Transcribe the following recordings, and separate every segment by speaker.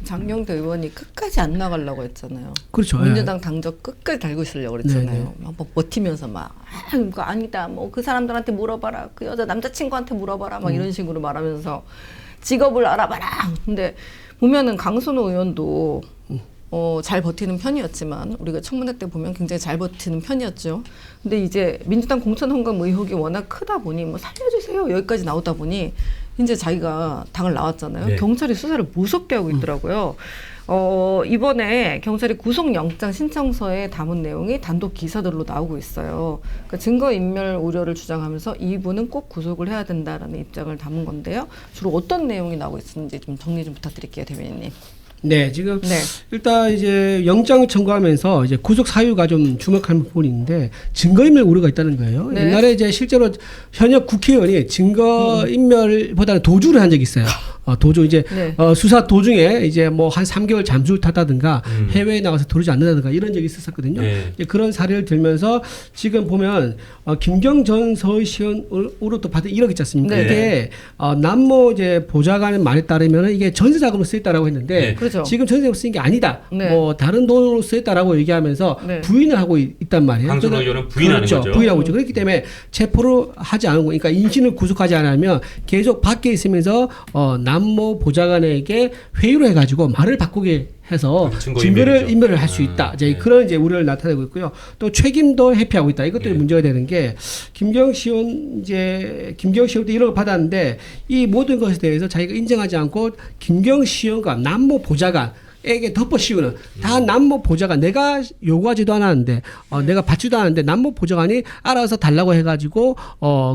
Speaker 1: 장경태 의원이 끝까지 안 나가려고 했잖아요.
Speaker 2: 그렇죠.
Speaker 1: 민주당 당적 끝까지 달고 있으려고 그랬잖아요.
Speaker 2: 네.
Speaker 1: 막 버티면서 막 그거 아니다. 뭐 그 사람들한테 물어봐라. 그 여자 남자친구한테 물어봐라. 막 이런 식으로 말하면서 직업을 알아봐라. 근데 보면은 강선호 의원도 잘 버티는 편이었지만 우리가 청문회 때 보면 굉장히 잘 버티는 편이었죠. 근데 이제 민주당 공천 헌금 의혹이 워낙 크다 보니 뭐 살려주세요 여기까지 나오다 보니 이제 자기가 당을 나왔잖아요.
Speaker 3: 네.
Speaker 1: 경찰이 수사를 무섭게 하고 있더라고요. 이번에 경찰이 구속영장 신청서에 담은 내용이 단독 기사들로 나오고 있어요. 그러니까 증거인멸 우려를 주장하면서 이분은 꼭 구속을 해야 된다라는 입장을 담은 건데요. 주로 어떤 내용이 나오고 있는지 좀 정리 좀 부탁드릴게요, 대변인님.
Speaker 2: 네, 지금
Speaker 1: 네.
Speaker 2: 일단 이제 영장 청구하면서 이제 구속 사유가 좀 주목할 부분인데 증거인멸 우려가 있다는 거예요.
Speaker 1: 네.
Speaker 2: 옛날에 이제 실제로 현역 국회의원이 증거인멸보다는 도주를 한 적이 있어요. 도주 이제
Speaker 1: 네.
Speaker 2: 수사 도중에 이제 뭐 한 3개월 잠수를 탔다든가 해외에 나가서 들어오지 않는다든가 이런 적이 있었거든요.
Speaker 3: 네.
Speaker 2: 이제 그런 사례를 들면서 지금 보면 김경 전 서울시의원으로 또 받은 1억 있지 않습니까?
Speaker 1: 네.
Speaker 2: 이게 남모 이제 보좌관의 말에 따르면 이게 전세자금으로 쓰였다라고 했는데
Speaker 3: 네.
Speaker 1: 그렇죠.
Speaker 2: 지금 전세자금 쓰인 게 아니다.
Speaker 1: 네.
Speaker 2: 뭐 다른 돈으로 쓰였다라고 얘기하면서
Speaker 1: 네.
Speaker 2: 부인을 하고 있단 말이에요.
Speaker 3: 강선호
Speaker 2: 그래서
Speaker 3: 의원은 부인하는
Speaker 2: 그렇죠.
Speaker 3: 거죠.
Speaker 2: 부인하고 있죠. 그렇기 때문에 체포를 하지 않은 거, 그러니까 인신을 구속하지 않으면 계속 밖에 있으면서 남모 보좌관에게 회유를 해가지고 말을 바꾸게 해서
Speaker 3: 증거
Speaker 2: 증거를
Speaker 3: 인멸이죠.
Speaker 2: 인멸을 할 수 있다. 이제
Speaker 3: 네.
Speaker 2: 그런 이제 우려를 나타내고 있고요. 또 책임도 회피하고 있다. 이것들이
Speaker 3: 네.
Speaker 2: 문제가 되는 게 김경시원 때 1억을 받았는데 이 모든 것에 대해서 자기가 인정하지 않고 김경시원과 남모 보좌관 에게 덮어 씌우는 다 남모 보좌관 내가 요구하지도 않았는데 내가 받지도 않았는데 남모 보좌관이 알아서 달라고 해가지고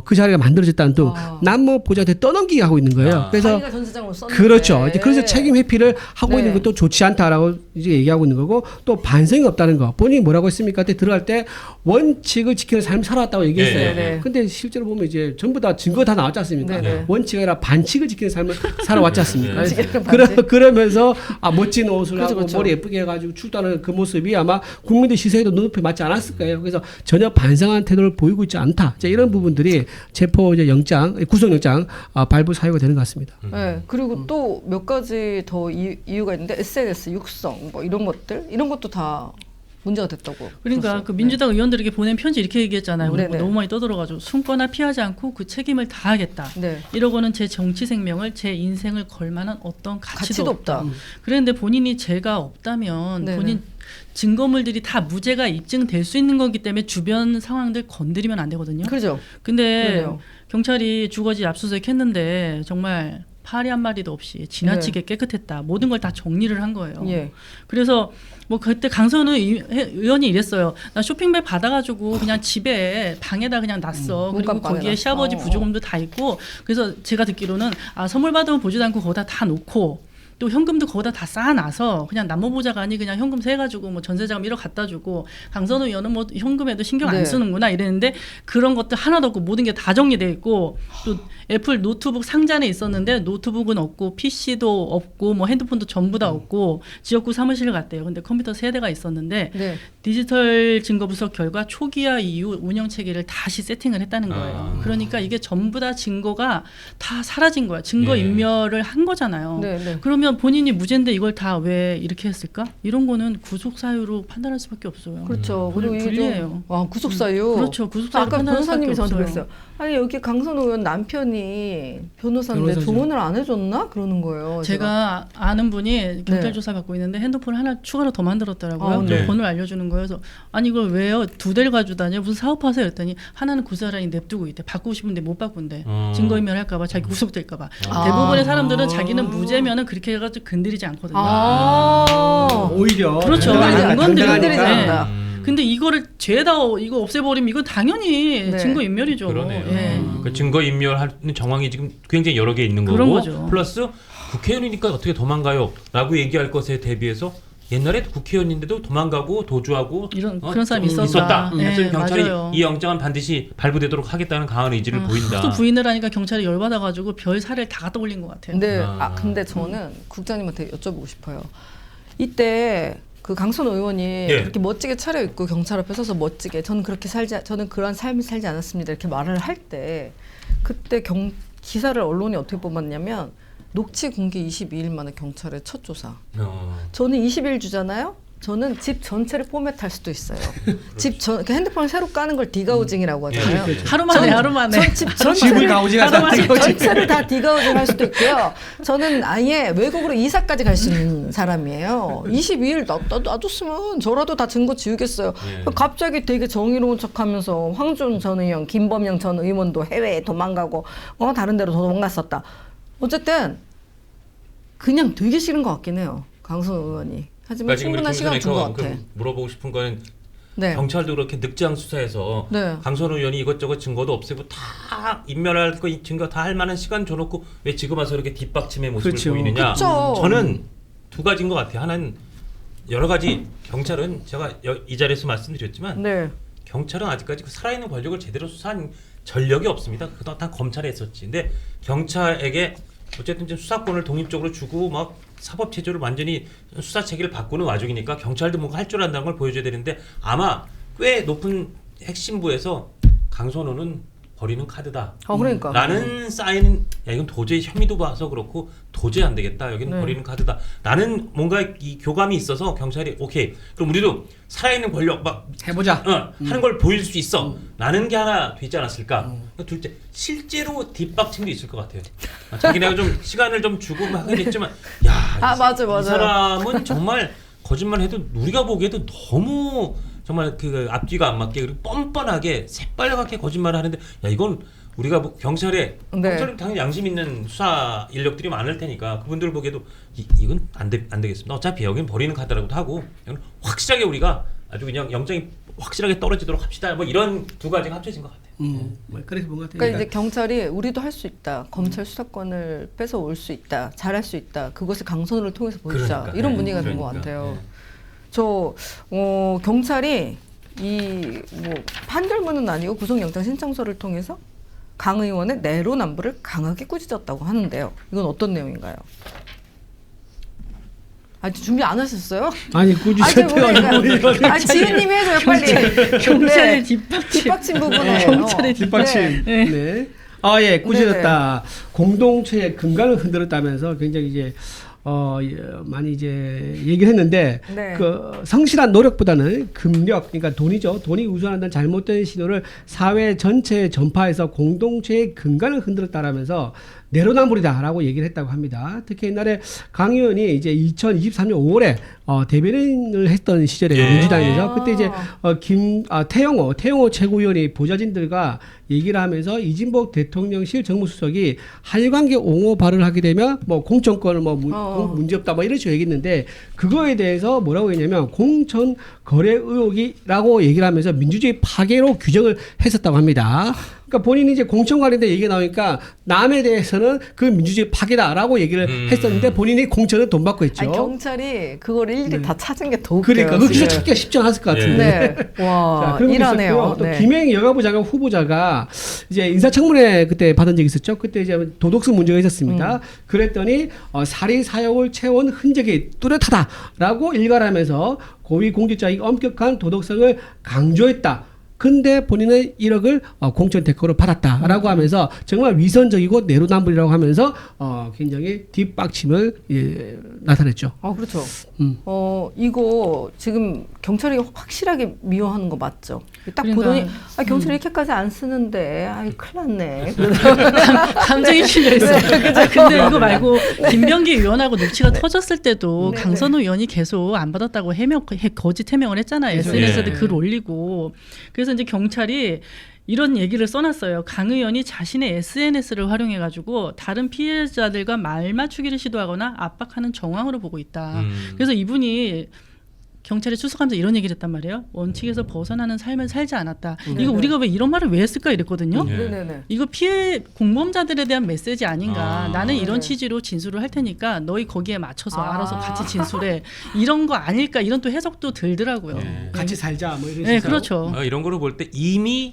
Speaker 2: 그 자리가 만들어졌다는 등 남모 보좌관한테 떠넘기게 하고 있는 거예요. 그래서
Speaker 1: 자기가 전세장으로 썼는데.
Speaker 2: 그렇죠. 이제 그래서 책임 회피를 하고
Speaker 1: 네.
Speaker 2: 있는 것도 좋지 않다라고 이제 얘기하고 있는 거고 또 반성이 없다는 거. 본인이 뭐라고 했습니까? 그때 들어갈 때 원칙을 지키는 삶을 살아왔다고 얘기했어요.
Speaker 1: 네, 네.
Speaker 2: 근데 실제로 보면 이제 전부 다 증거 다 나왔지 않습니까?
Speaker 1: 네, 네.
Speaker 2: 원칙이 아니라 반칙을 지키는 삶을 살아왔지 않습니까?
Speaker 1: 원칙이랑 반칙.
Speaker 2: 그러면서 멋진 옷을
Speaker 1: 그렇죠,
Speaker 2: 하고
Speaker 1: 그렇죠.
Speaker 2: 머리 예쁘게 해가지고 출두하는 그 모습이 아마 국민들 시선에도 눈높이 맞지 않았을 거예요. 그래서 전혀 반성한 태도를 보이고 있지 않다. 이제 이런 부분들이 체포 이제 구속영장 발부 사유가 되는 것 같습니다.
Speaker 1: 네, 그리고 또 몇 가지 더 이유가 있는데 SNS 육성 뭐 이런 것도 다 문제가 됐다고.
Speaker 4: 그러니까
Speaker 1: 들었어요.
Speaker 4: 그 민주당 의원들에게 보낸 편지 이렇게 얘기했잖아요. 우리 뭐
Speaker 1: 네네.
Speaker 4: 너무 많이 떠들어가지고 숨거나 피하지 않고 그 책임을 다하겠다.
Speaker 1: 네.
Speaker 4: 이러고는 제 정치 생명을 제 인생을 걸 만한 어떤 가치도 없다.
Speaker 1: 없다.
Speaker 4: 그런데 본인이 죄가 없다면
Speaker 1: 네네.
Speaker 4: 본인 증거물들이 다 무죄가 입증될 수 있는 거기 때문에 주변 상황들 건드리면 안 되거든요.
Speaker 1: 그렇죠.
Speaker 4: 근데
Speaker 1: 그래요.
Speaker 4: 경찰이 주거지 압수수색 했는데 정말 파리 한 마리도 없이 지나치게 깨끗했다. 모든 걸 다 정리를 한 거예요.
Speaker 1: 예.
Speaker 4: 그래서 뭐 그때 강선우 의원이 이랬어요. 나 쇼핑백 받아가지고 그냥 집에 방에다 그냥 놨어. 그리고
Speaker 1: 문간방에
Speaker 4: 거기에
Speaker 1: 놨어.
Speaker 4: 시아버지 부조금도 다 있고. 그래서 제가 듣기로는 선물 받으면 보지도 않고 거기다 다 놓고 또 현금도 거기다 다 쌓아놔서 그냥 남모보좌관이 그냥 현금 세가지고 뭐 전세자금 1억 갖다 주고 강선우 의원은 뭐 현금에도 신경 안
Speaker 1: 네.
Speaker 4: 쓰는구나 이랬는데 그런 것들 하나도 없고 모든 게 다 정리돼 있고 또 애플 노트북 상자에 있었는데 노트북은 없고 PC도 없고 뭐 핸드폰도 전부 다 없고 지역구 사무실을 갔대요. 근데 컴퓨터 3대가 있었는데
Speaker 1: 네.
Speaker 4: 디지털 증거 분석 결과 초기화 이후 운영 체계를 다시 세팅을 했다는 거예요. 그러니까 이게 전부 다 증거가 다 사라진 거야. 증거
Speaker 3: 예.
Speaker 4: 인멸을 한 거잖아요.
Speaker 1: 네, 네.
Speaker 4: 그러면 본인이 무죄인데 이걸 다 왜 이렇게 했을까? 이런 거는 구속 사유로 판단할 수밖에 없어요.
Speaker 1: 그렇죠. 그리고 이게
Speaker 4: 불리해요.
Speaker 1: 와 구속 사유.
Speaker 4: 그렇죠. 구속 사유
Speaker 1: 아까
Speaker 4: 판단할
Speaker 1: 변호사님이
Speaker 4: 수밖에
Speaker 1: 저한테
Speaker 4: 없어요.
Speaker 1: 그랬어요. 아니 여기 강선호 의원 남편이 변호사인데
Speaker 2: 변호사죠.
Speaker 1: 조언을 안 해줬나 그러는 거예요.
Speaker 4: 제가 아는 분이 경찰
Speaker 1: 네.
Speaker 4: 조사 받고 있는데 핸드폰 하나 추가로 더 만들었더라고요.
Speaker 1: 아,
Speaker 3: 네.
Speaker 4: 번호를 알려주는 거예요. 그래서 아니 이걸 왜요? 2대를 가지고 다녀? 무슨 사업하세요? 했더니 하나는 그 사람이 냅두고 있대. 바꾸고 싶은데 못 바꾼대. 증거인멸 할까봐 자기 구속될까봐. 대부분의 사람들은 자기는 무죄면은 그렇게 해가지고 건드리지 않거든요.
Speaker 2: 오히려
Speaker 4: 그렇죠.
Speaker 2: 건강하니까,
Speaker 4: 안 건드리지
Speaker 2: 건강하니까.
Speaker 1: 않는다.
Speaker 4: 근데 이거를 죄다 이거 없애버리면 이건 당연히
Speaker 1: 네.
Speaker 4: 증거인멸이죠.
Speaker 3: 그러네요.
Speaker 4: 예.
Speaker 3: 그 증거 인멸하는 정황이 지금 굉장히 여러 개 있는
Speaker 4: 그런
Speaker 3: 거고
Speaker 4: 거죠.
Speaker 3: 플러스 국회의원이니까 어떻게 도망가요라고 얘기할 것에 대비해서 옛날에 국회의원인데도 도망가고 도주하고
Speaker 4: 그런 사람이
Speaker 3: 좀
Speaker 4: 있었다.
Speaker 3: 그래서
Speaker 4: 네,
Speaker 3: 경찰이
Speaker 4: 맞아요.
Speaker 3: 이 영장은 반드시 발부되도록 하겠다는 강한 의지를 보인다.
Speaker 4: 또 부인을 하니까 경찰이 열받아가지고 별 사례를 다 갖다 올린 것 같아요.
Speaker 1: 근데 저는 국장님한테 여쭤보고 싶어요. 이때 그 강선호 의원이 그렇게 멋지게 차려입고 경찰 앞에 서서 멋지게 저는 그런 삶을 살지 않았습니다 이렇게 말을 할 때 그때 기사를 언론이 어떻게 뽑았냐면 녹취 공개 22일 만에 경찰에 첫 조사.
Speaker 3: 어.
Speaker 1: 저는 20일 주잖아요. 저는 집 전체를 포맷할 수도 있어요. 핸드폰을 새로 까는 걸 디가우징이라고 하잖아요.
Speaker 2: 그렇죠.
Speaker 4: 하루 만에 하루 만에.
Speaker 1: 집
Speaker 2: 집을
Speaker 1: 전체를
Speaker 2: 가우징하자.
Speaker 1: 집 전체를 다 디가우징 할 수도 있고요. 저는 아예 외국으로 이사까지 갈 수 있는 사람이에요. 22일 놔뒀으면 저라도 다 증거 지우겠어요.
Speaker 3: 네.
Speaker 1: 갑자기 되게 정의로운 척하면서 황준 전 의원, 김범영 전 의원도 해외에 도망가고 다른 데로 도망갔었다. 어쨌든 그냥 되게 싫은 것 같긴 해요. 강선 의원이. 하지만 충분한 시간 준 것 같아.
Speaker 3: 물어보고 싶은 거는
Speaker 1: 네.
Speaker 3: 경찰도 그렇게 늑장 수사해서
Speaker 1: 네.
Speaker 3: 강선 의원이 이것저것 증거도 없애고 다 인멸할 거 증거 다 할 만한 시간 줘놓고 왜 지금 와서 이렇게 뒷받침의 모습을
Speaker 2: 그렇죠.
Speaker 3: 보이느냐.
Speaker 1: 그렇죠.
Speaker 3: 저는 두 가지인 것 같아요. 하나는 여러 가지 경찰은 제가 이 자리에서 말씀드렸지만
Speaker 1: 네.
Speaker 3: 경찰은 아직까지 그 살아있는 권력을 제대로 수사한 전력이 없습니다. 그동안 다 검찰에 했었지. 근데 경찰에게 어쨌든 지금 수사권을 독립적으로 주고 막 사법 체제를 완전히 수사 체계를 바꾸는 와중이니까 경찰도 뭔가 할 줄 안다는 걸 보여줘야 되는데 아마 꽤 높은 핵심부에서 강선호는 버리는 카드다.
Speaker 1: 그러니까.
Speaker 3: 라는 사인은 야 이건 도저히 혐의도 봐서 그렇고 도저히 안 되겠다. 여기는
Speaker 1: 네.
Speaker 3: 버리는 카드다. 라는 뭔가 이 교감이 있어서 경찰이 오케이. 그럼 우리도 살아있는 권력 막
Speaker 2: 해보자.
Speaker 3: 하는 걸 보일 수 있어. 라는 게 하나 되지 않았을까. 둘째, 실제로 뒷박침도 있을 것 같아요. 자기네가 좀 시간을 좀 주고 막 하겠지만, 야,
Speaker 1: 맞아.
Speaker 3: 이 사람은 정말 거짓말해도 우리가 보기에도 너무 정말 그 앞뒤가 안 맞게 그리고 뻔뻔하게 새빨갛게 거짓말을 하는데, 야 이건 우리가 경찰에
Speaker 1: 네.
Speaker 3: 경찰은 당연히 양심 있는 수사 인력들이 많을 테니까 그분들 보기에도 이건 안 되겠습니다. 어차피 여기는 버리는 카드라고도 하고 이건 확실하게 우리가 아주 그냥 영장이 확실하게 떨어지도록 합시다. 뭐 이런 두 가지가 합쳐진 것 같아요.
Speaker 2: 뭐 그래서 본 것 같아요.
Speaker 1: 그러니까 이제 경찰이 우리도 할 수 있다. 검찰 수사권을 뺏어 올 수 있다. 잘할 수 있다. 그것을 강선을 통해서 보여주자.
Speaker 3: 그러니까,
Speaker 1: 이런
Speaker 3: 네.
Speaker 1: 분위기가 된 것
Speaker 3: 그러니까,
Speaker 1: 같아요.
Speaker 3: 네.
Speaker 1: 저 경찰이 이 뭐 판결문은 아니고 구속영장 신청서를 통해서 강 의원의 내로남불을 강하게 꾸짖었다고 하는데요. 이건 어떤 내용인가요? 아직 준비 안 하셨어요?
Speaker 2: 아니 꾸짖었대요.
Speaker 1: 지은님이 해줘요 빨리.
Speaker 4: 경찰의
Speaker 1: 네.
Speaker 4: 뒷받침.
Speaker 1: 뒷받침 부분에.
Speaker 4: 경찰의
Speaker 2: 뒷받침.
Speaker 1: 네.
Speaker 2: 네. 아, 예, 꾸짖었다. 공동체의 근간을 흔들었다면서 굉장히 이제 많이 이제 얘기를 했는데
Speaker 1: 네.
Speaker 2: 그 성실한 노력보다는 금력, 그러니까 돈이죠. 돈이 우선한다는 잘못된 신호를 사회 전체에 전파해서 공동체의 근간을 흔들었다라면서 내로남불이다라고 얘기를 했다고 합니다. 특히 옛날에 강 의원이 이제 2023년 5월에 대변인을 했던 시절에
Speaker 3: 예.
Speaker 2: 민주당에서 그때 이제 태영호 최고위원이 보좌진들과 얘기를 하면서 이진복 대통령실 정무수석이 한일관계 옹호 발언을 하게 되면 뭐 공천권을 뭐 문제 없다 뭐 이런 식으로 얘기했는데 그거에 대해서 뭐라고 했냐면 공천 거래 의혹이라고 얘기를 하면서 민주주의 파괴로 규정을 했었다고 합니다. 그러니까 본인이 이제 공천 관련된 얘기가 나오니까 남에 대해서는 그 민주주의 파괴다라고 얘기를 했었는데 본인이 공천은 돈 받고 했죠.
Speaker 1: 아니, 경찰이 그걸 일일이
Speaker 2: 네.
Speaker 1: 다 찾은 게 더 웃겨요.
Speaker 2: 그러니까 그 기사
Speaker 1: 지금.
Speaker 2: 찾기가 쉽지 않았을 것 같은데.
Speaker 1: 네. 와,
Speaker 2: 자, 그런 게
Speaker 1: 일하네요.
Speaker 2: 있었고요. 또
Speaker 1: 네.
Speaker 2: 김행 여가부 장관 후보자가 이제 인사청문회 그때 받은 적이 있었죠. 그때 이제 도덕성 문제가 있었습니다. 그랬더니 사리 사욕을 채운 흔적이 뚜렷하다라고 일갈하면서 고위공직자의 엄격한 도덕성을 강조했다. 근데 본인은 1억을 공천 대가로 받았다라고 하면서 정말 위선적이고 내로남불이라고 하면서 굉장히 뒷박침을 나타냈죠.
Speaker 1: 그렇죠. 이거 지금 경찰이 확실하게 미워하는 거 맞죠? 딱
Speaker 4: 그러니까,
Speaker 1: 보더니 경찰이 이렇게까지 안 쓰는데 큰일 났네.
Speaker 4: 감정이 실려 있어요. 근데 이거 말고 김병기 의원하고 녹취가 터졌을 때도
Speaker 1: 네,
Speaker 4: 강선우 의원이 계속 안 받았다고 거짓 해명을 했잖아요. SNS에
Speaker 3: 네.
Speaker 4: 글 올리고. 그래서 이제 경찰이 이런 얘기를 써놨어요. 강 의원이 자신의 SNS를 활용해가지고 다른 피해자들과 말 맞추기를 시도하거나 압박하는 정황으로 보고 있다. 그래서 이분이 경찰에 출석하면서 이런 얘기를 했단 말이에요. 원칙에서 벗어나는 삶을 살지 않았다. 이거 우리가 왜 이런 말을 왜 했을까 이랬거든요.
Speaker 3: 네.
Speaker 1: 네네네.
Speaker 4: 이거 피해 공범자들에 대한 메시지 아닌가. 나는 이런
Speaker 1: 네.
Speaker 4: 취지로 진술을 할 테니까 너희 거기에 맞춰서 알아서 같이 진술해. 이런 거 아닐까. 이런 또 해석도 들더라고요.
Speaker 3: 네.
Speaker 2: 같이 살자 뭐 이런
Speaker 4: 네,
Speaker 2: 식으로.
Speaker 4: 그렇죠.
Speaker 3: 이런 거를 볼 때 이미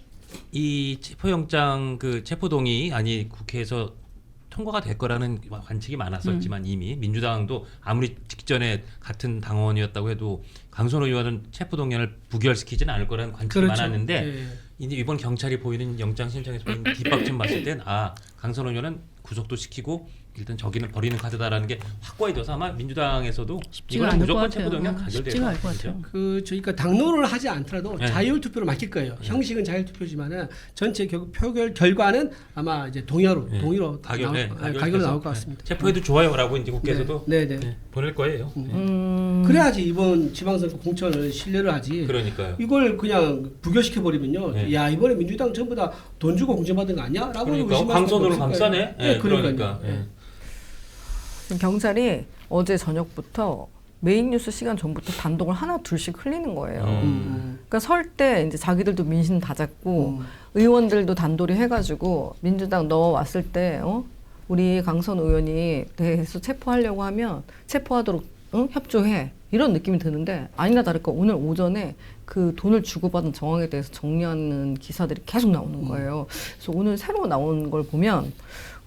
Speaker 3: 이 체포영장 그 체포동의 아니 국회에서 통과가 될 거라는 관측이 많았었지만 이미 민주당도 아무리 직전에 같은 당원이었다고 해도 강선호 의원은 체포동의안을 부결시키지는 않을 거라는 관측이
Speaker 2: 그렇죠.
Speaker 3: 많았는데
Speaker 2: 예.
Speaker 3: 이제 이번 경찰이 보이는 영장 신청에서 보이는 뒷박침 봤을 땐 강선호 의원은 구속도 시키고 일단 저기는 버리는 카드다라는 게 확고히 돼서 아마 민주당에서도
Speaker 4: 쉽지가
Speaker 3: 이거는
Speaker 4: 않을 것
Speaker 3: 무조건
Speaker 4: 같아요.
Speaker 3: 체포동의안 가결될
Speaker 4: 쉽지가
Speaker 3: 것
Speaker 4: 않을 것
Speaker 3: 같아요.
Speaker 4: 같아요.
Speaker 2: 그러니까 당론을 하지 않더라도
Speaker 3: 네.
Speaker 2: 자율투표로 맡길 거예요. 형식은 자율투표지만은 전체 결국 표결 결과는 아마 이제 동의로 가결로 나올 것 같습니다.
Speaker 3: 체포해도 좋아요라고 이제 국회에서도
Speaker 2: 네.
Speaker 3: 보낼 거예요.
Speaker 2: 그래야지 이번 지방선거 공천을 신뢰를 하지.
Speaker 3: 그러니까요.
Speaker 2: 이걸 그냥 부결시켜 버리면요.
Speaker 3: 네.
Speaker 2: 야 이번에 민주당 전부 다 돈 주고 공천받은 거 아니야?라고
Speaker 3: 그러니까
Speaker 2: 의심할
Speaker 3: 광선으로
Speaker 2: 수밖에 없을
Speaker 3: 감싸네.
Speaker 2: 거예요.
Speaker 3: 예,
Speaker 2: 그러니까요.
Speaker 3: 그러니까. 예.
Speaker 1: 지금 경찰이 어제 저녁부터 메인 뉴스 시간 전부터 단독을 하나 둘씩 흘리는 거예요. 그러니까 설 때 이제 자기들도 민심 다 잡고 의원들도 단돌이 해가지고 민주당 너 왔을 때 우리 강선 의원이 대해서 체포하려고 하면 체포하도록 협조해 이런 느낌이 드는데 아니나 다를까 오늘 오전에 그 돈을 주고받은 정황에 대해서 정리하는 기사들이 계속 나오는 거예요. 그래서 오늘 새로 나온 걸 보면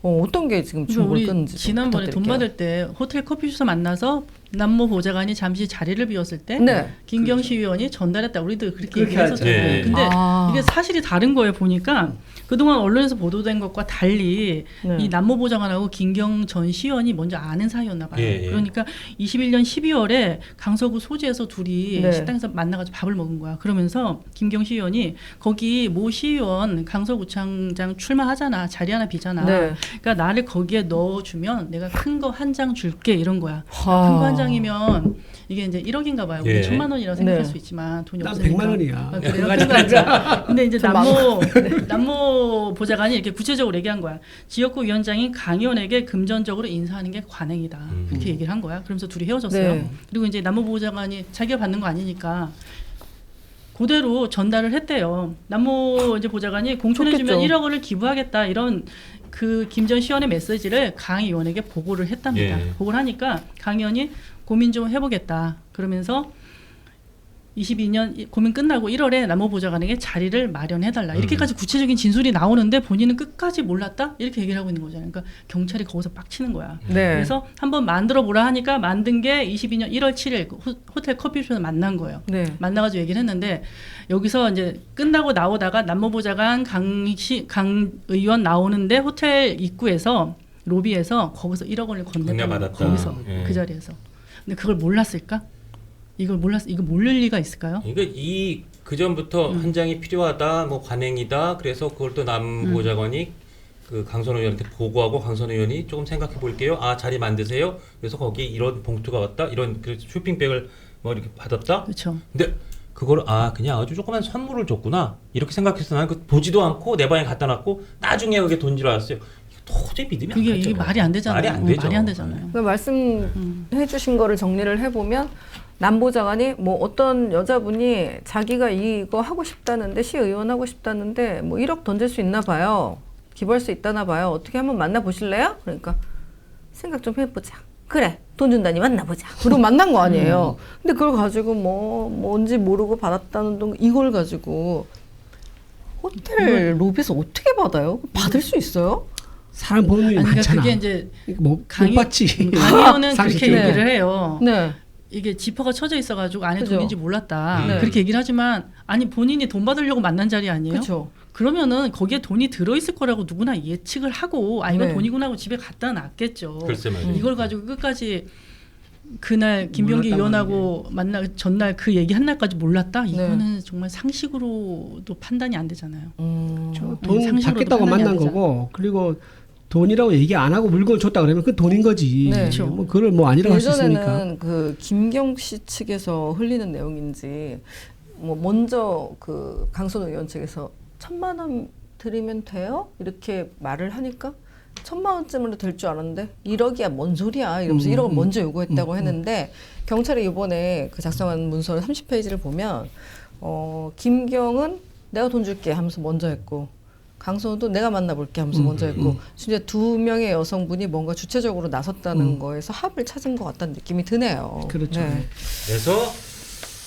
Speaker 1: 어떤 게 지금
Speaker 4: 그래서
Speaker 1: 주목을
Speaker 4: 우리
Speaker 1: 끄는지
Speaker 4: 지난번에 돈 받을 때 호텔 커피숍에서 만나서 남모 보좌관이 잠시 자리를 비웠을 때
Speaker 1: 네.
Speaker 4: 김경시 의원이 전달했다. 우리도 그렇게
Speaker 2: 그렇게
Speaker 4: 얘기했었잖아요.
Speaker 3: 하죠. 네.
Speaker 4: 근데
Speaker 1: 아.
Speaker 4: 이게 사실이 다른 거예요. 보니까 그동안 언론에서 보도된 것과 달리
Speaker 1: 네.
Speaker 4: 이 남모 보좌관하고 김경 전 시의원이 먼저 아는 사이였나 봐요.
Speaker 3: 예.
Speaker 4: 그러니까 21년 12월에 강서구 소지에서 둘이
Speaker 1: 네.
Speaker 4: 식당에서 만나가지고 밥을 먹은 거야. 그러면서 김경 시의원이 거기 모 시의원 강서구청장 출마하잖아. 자리 하나 비잖아.
Speaker 1: 네.
Speaker 4: 그러니까 나를 거기에 넣어주면 내가 큰 거 한 장 줄게 이런 거야.
Speaker 1: 하.
Speaker 4: 큰 거 한 장이면 이게 이제 1억인가 봐요. 우리
Speaker 3: 예.
Speaker 4: 1,000만 원이라고 생각할
Speaker 1: 네.
Speaker 4: 수 있지만 돈이
Speaker 2: 난
Speaker 4: 없으니까.
Speaker 2: 100만 원이야.
Speaker 4: 아, 그래요?
Speaker 2: 그거
Speaker 4: 큰거 한 장. 근데 이제
Speaker 1: 좀
Speaker 4: 남모 보좌관이 이렇게 구체적으로 얘기한 거야. 지역구 위원장인 강 의원에게 금전적으로 인사하는 게 관행이다. 그렇게 얘기를 한 거야. 그러면서 둘이 헤어졌어요.
Speaker 1: 네.
Speaker 4: 그리고 이제 남모 보좌관이 자기가 받는 거 아니니까 그대로 전달을 했대요. 남모 이제 보좌관이 공천해주면
Speaker 1: 좋겠죠.
Speaker 4: 1억 원을 기부하겠다 이런 그 김전 시원의 메시지를 강 의원에게 보고를 했답니다.
Speaker 3: 예.
Speaker 4: 보고를 하니까 강 의원이 고민 좀 해보겠다. 그러면서 22년 고민 끝나고 1월에 남모 보좌관에게 자리를 마련해달라. 이렇게까지 구체적인 진술이 나오는데 본인은 끝까지 몰랐다? 이렇게 얘기를 하고 있는 거잖아요. 그러니까 경찰이 거기서 빡치는 거야.
Speaker 1: 네.
Speaker 4: 그래서 한번 만들어 보라 하니까 만든 게 22년 1월 7일 호텔 커피숍에서 만난 거예요.
Speaker 1: 네.
Speaker 4: 만나가지고 얘기를 했는데 여기서 이제 끝나고 나오다가 남모보좌관 강 의원 나오는데 호텔 입구에서 로비에서 거기서 1억 원을 건넸다는
Speaker 3: 건네받았다.
Speaker 4: 거기서
Speaker 3: 예.
Speaker 4: 그 자리에서. 근데 그걸 몰랐을까? 이거 모를 리가 있을까요?
Speaker 3: 그러니까 그 전부터 한 장이 필요하다, 뭐 관행이다. 그래서 그걸 또 남 보좌관이 그 강선 의원한테 보고하고 강선 의원이 조금 생각해 볼게요. 아 자리 만드세요. 그래서 거기 이런 봉투가 왔다, 이런 그 쇼핑백을 뭐 이렇게 받았다.
Speaker 4: 그렇죠.
Speaker 3: 근데 그걸 그냥 아주 조그만 선물을 줬구나 이렇게 생각해서 나는 그 보지도 않고 내 방에 갖다 놨고 나중에 그게 돈줄 알았어요. 이거 도저히 믿으면 안
Speaker 4: 그게
Speaker 3: 가죠.
Speaker 4: 이게 말이 안 되잖아요.
Speaker 3: 말이 안 되죠.
Speaker 4: 말이 안 되잖아요.
Speaker 1: 그러니까 말씀해 주신 거를 정리를 해보면 남보좌관이 뭐 어떤 여자분이 자기가 이거 하고 싶다는데 시의원 하고 싶다는데 뭐 1억 던질 수 있나 봐요. 기부할 수 있다나 봐요. 어떻게 한번 만나보실래요? 그러니까 생각 좀 해보자. 그래 돈 준다니 만나보자. 그리고 만난 거 아니에요. 근데 그걸 가지고 뭔지 모르고 받았다는 돈 이걸 가지고 호텔 로비에서 어떻게 받아요? 받을 수 있어요?
Speaker 2: 사람 보는 눈이
Speaker 4: 아니, 그러니까
Speaker 2: 많잖아.
Speaker 4: 그게 이제
Speaker 2: 못 받지.
Speaker 4: 강 의원은 그렇게
Speaker 2: 상식적으로.
Speaker 4: 얘기를 해요.
Speaker 1: 네.
Speaker 4: 이게 지퍼가 쳐져 있어가지고 안에
Speaker 1: 그죠.
Speaker 4: 돈인지 몰랐다.
Speaker 1: 네.
Speaker 4: 그렇게 얘기를 하지만 아니 본인이 돈 받으려고 만난 자리 아니에요?
Speaker 1: 그렇죠.
Speaker 4: 그러면은 거기에 돈이 들어있을 거라고 누구나 예측을 하고 이건
Speaker 1: 네.
Speaker 4: 돈이구나 하고 집에 갖다 놨겠죠.
Speaker 3: 글쎄 말이에요.
Speaker 4: 이걸 가지고 끝까지 그날 김병기
Speaker 2: 몰랐다고
Speaker 4: 의원하고 전날 그 얘기 한 날까지 몰랐다?
Speaker 1: 네.
Speaker 4: 이거는 정말 상식으로도 판단이 안 되잖아요.
Speaker 2: 돈
Speaker 4: 상식으로도
Speaker 2: 받겠다고
Speaker 4: 판단이 안
Speaker 2: 만난
Speaker 4: 되잖아.
Speaker 2: 거고 그리고 돈이라고 얘기 안 하고 물건을 줬다 그러면 그 돈인 거지.
Speaker 1: 네.
Speaker 4: 그렇죠.
Speaker 2: 뭐 그걸 뭐 아니라고 할 수 있으니까.
Speaker 1: 예전에는 그 김경 씨 측에서 흘리는 내용인지 뭐 먼저 그 강선 의원 측에서 1,000만 원 드리면 돼요? 이렇게 말을 하니까 1,000만 원쯤으로 될 줄 알았는데 1억이야 뭔 소리야 이러면서 1억을 먼저 요구했다고 했는데 경찰이 이번에 그 작성한 문서 30페이지를 보면 김경은 내가 돈 줄게 하면서 먼저 했고 강선우도 내가 만나볼게 하면서 먼저 했고 진짜 두 명의 여성분이 뭔가 주체적으로 나섰다는 거에서 합을 찾은 것 같다는 느낌이 드네요.
Speaker 2: 그렇죠.
Speaker 1: 네.
Speaker 3: 그래서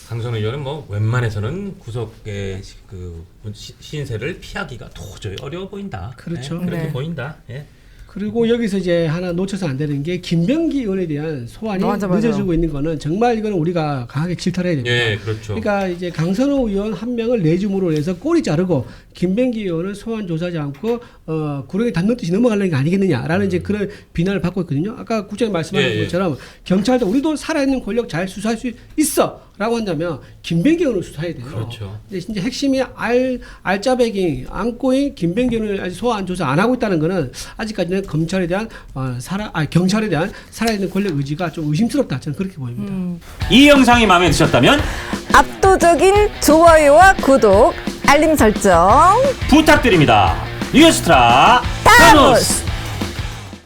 Speaker 3: 강선 의원은 뭐 웬만해서는 구속의 그 신세를 피하기가 도저히 어려워 보인다.
Speaker 2: 그렇죠.
Speaker 3: 네, 그렇게
Speaker 1: 네.
Speaker 3: 보인다. 예.
Speaker 2: 그리고 여기서 이제 하나 놓쳐서 안 되는 게 김병기 의원에 대한 소환이
Speaker 1: 맞아.
Speaker 2: 늦어지고 있는 거는 정말 이거는 우리가 강하게 질타를 해야 됩니다.
Speaker 3: 예, 그렇죠.
Speaker 2: 그러니까 이제 강선호 의원 한 명을 내줌으로 해서 꼬리 자르고 김병기 의원을 소환 조사하지 않고 구렁이 담는 듯이 넘어가려는 게 아니겠느냐라는 이제 그런 비난을 받고 있거든요. 아까 국장님 말씀하신
Speaker 3: 예, 예.
Speaker 2: 것처럼 경찰도 우리도 살아있는 권력 잘 수사할 수 있어라고 한다면 김병기 의원을 수사해야 돼요.
Speaker 3: 그렇죠.
Speaker 2: 근데 진짜 핵심이 알짜배기 안고인 김병기 의원을 아직 소환 조사 안 하고 있다는 거는 아직까지는 검찰에 대한 경찰에 대한 살아있는 권력 의지가 좀 의심스럽다. 저는 그렇게 보입니다.
Speaker 5: 이 영상이 마음에 드셨다면
Speaker 1: 압도적인 좋아요와 구독, 알림 설정.
Speaker 5: 부탁드립니다. 뉴스트라 타노스.